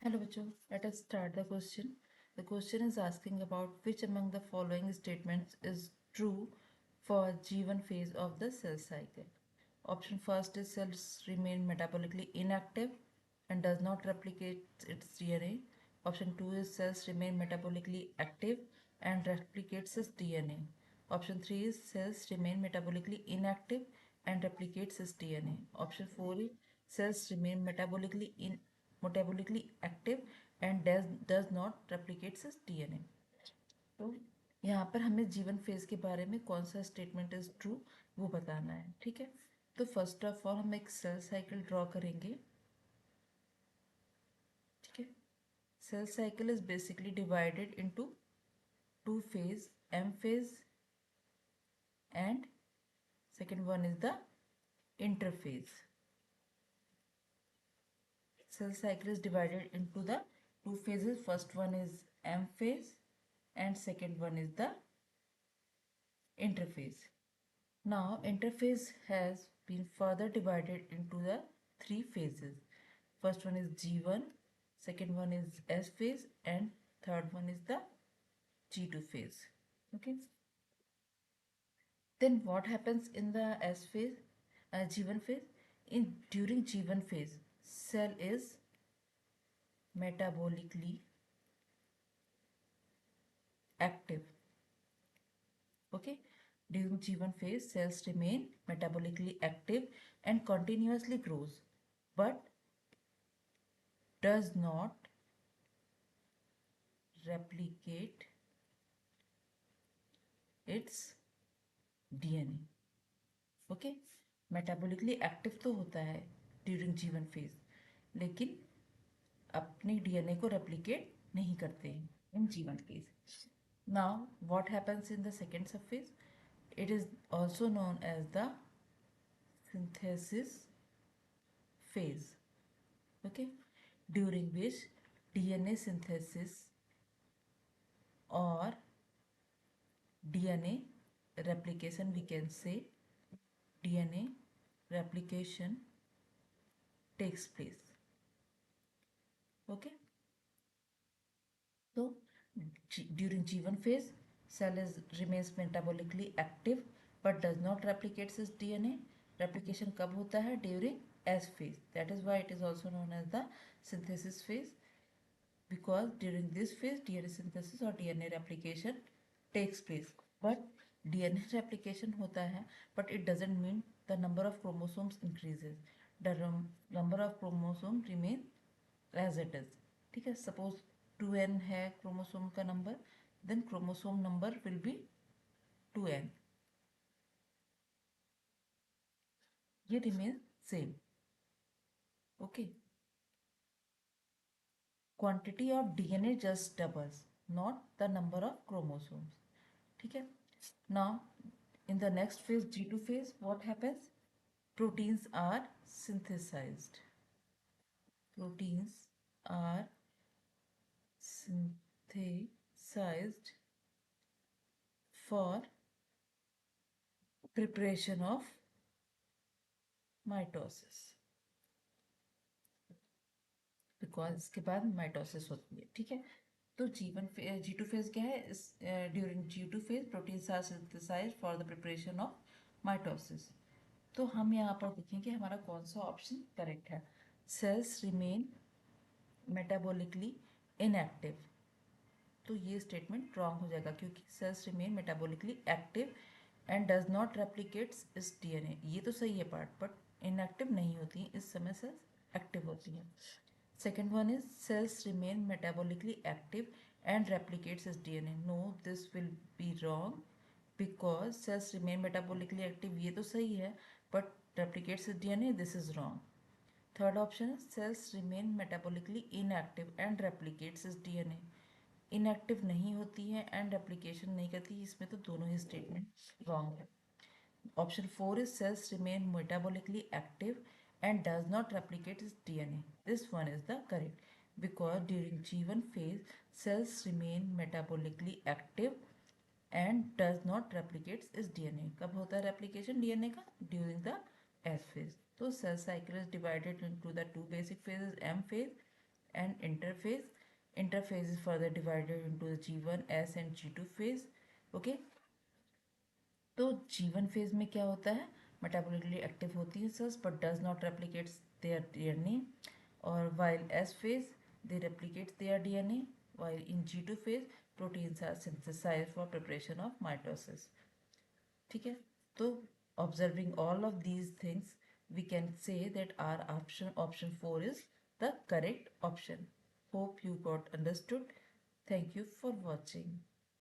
Hello, Bacho. Let us start the question. The question is asking about which among the following statements is true for G1 phase of the cell cycle. Option first is cells remain metabolically inactive and does not replicate its DNA. Option 2 is cells remain metabolically active and replicates its DNA. Option 3 is cells remain metabolically inactive and replicates its DNA. Option 4 is cells remain metabolically active and does not replicates its DNA. तो यहाँ पर हमें जीवन phase के बारे में कौन सा स्टेटमेंट इज ट्रू वो बताना है, ठीक है। तो फर्स्ट ऑफ ऑल हम एक सेल साइकिल ड्रॉ करेंगे, ठीक है। Cell cycle is basically divided into two phase, M phase and second one is the interphase. Cell cycle is divided into the two phases. First one is M phase and second one is the interphase. Now interphase has been further divided into the three phases. First one is G1, second one is S phase and third one is the G2 phase. Okay. Then what happens in the S phase, G1 phase? During G1 phase, cell is metabolically active. Okay, during G1 phase, cells remain metabolically active and continuously grows, but does not replicate its DNA. Okay, metabolically active तो होता है during G1 phase, लेकिन अपने DNA को replicate नहीं करते हैं in G1 phase. Now, what happens in the second subphase? It is also known as the synthesis phase. Okay, during which DNA synthesis or DNA replication, we can say DNA replication takes place. Okay, so during G1 phase, cell remains metabolically active but does not replicate its DNA. Replication कब होता है? During S phase. That is why it is also known as the synthesis phase, because during this phase DNA synthesis or DNA replication takes place. But DNA replication होता है, but it doesn't mean the number of chromosomes increases. The number of chromosomes remain as it is. ठीक है, suppose 2n है chromosome का number, then chromosome number will be 2n. ये remains same. Okay. Quantity of DNA just doubles, not the number of chromosomes. ठीक है. Now, in the next phase, G2 phase, what happens? Proteins are synthesized. Proteins are synthesized for preparation of mitosis. Because इसके बाद mitosis होती है, ठीक है। तो G2 phase क्या है? इस during G2 phase proteins are synthesized for the preparation of mitosis. तो हम यहाँ पर देखेंगे हमारा कौन सा ऑप्शन करेक्ट है। सेल्स रिमेन मेटाबॉलिकली इनएक्टिव, तो ये स्टेटमेंट रॉन्ग हो जाएगा, क्योंकि cells remain metabolically active and does not replicates its DNA. ये तो सही है पार्ट, बट इनएक्टिव नहीं होती, इस समय सेल्स एक्टिव होती हैं। Second one is cells remain metabolically active and replicates its DNA. No, this will be wrong, because cells remain metabolically active ये तो सही है, but replicates its DNA, this is wrong. Third option is cells remain metabolically inactive and replicates its DNA. Inactive नहीं होती है and replication नहीं करती, इसमें तो दोनों ही statement wrong है. Option 4 is cells remain metabolically active and does not replicate its DNA. This one is the correct, because during G1 phase cells remain metabolically active and does not replicate its DNA. कब होता है replication DNA का? During the S phase. So cell cycle is divided into the two basic phases, M phase and interphase. Interphase is further divided into the G1S and G2 phase. Okay, तो G1 phase में क्या होता है, metabolically active होती है cells but does not replicate their DNA, और while S phase they replicate their DNA, while in G2 phase proteins are synthesized for preparation of mitosis. ठीक है, तो observing all of these things we can say that our option 4 is the correct option. Hope you got understood. Thank you for watching.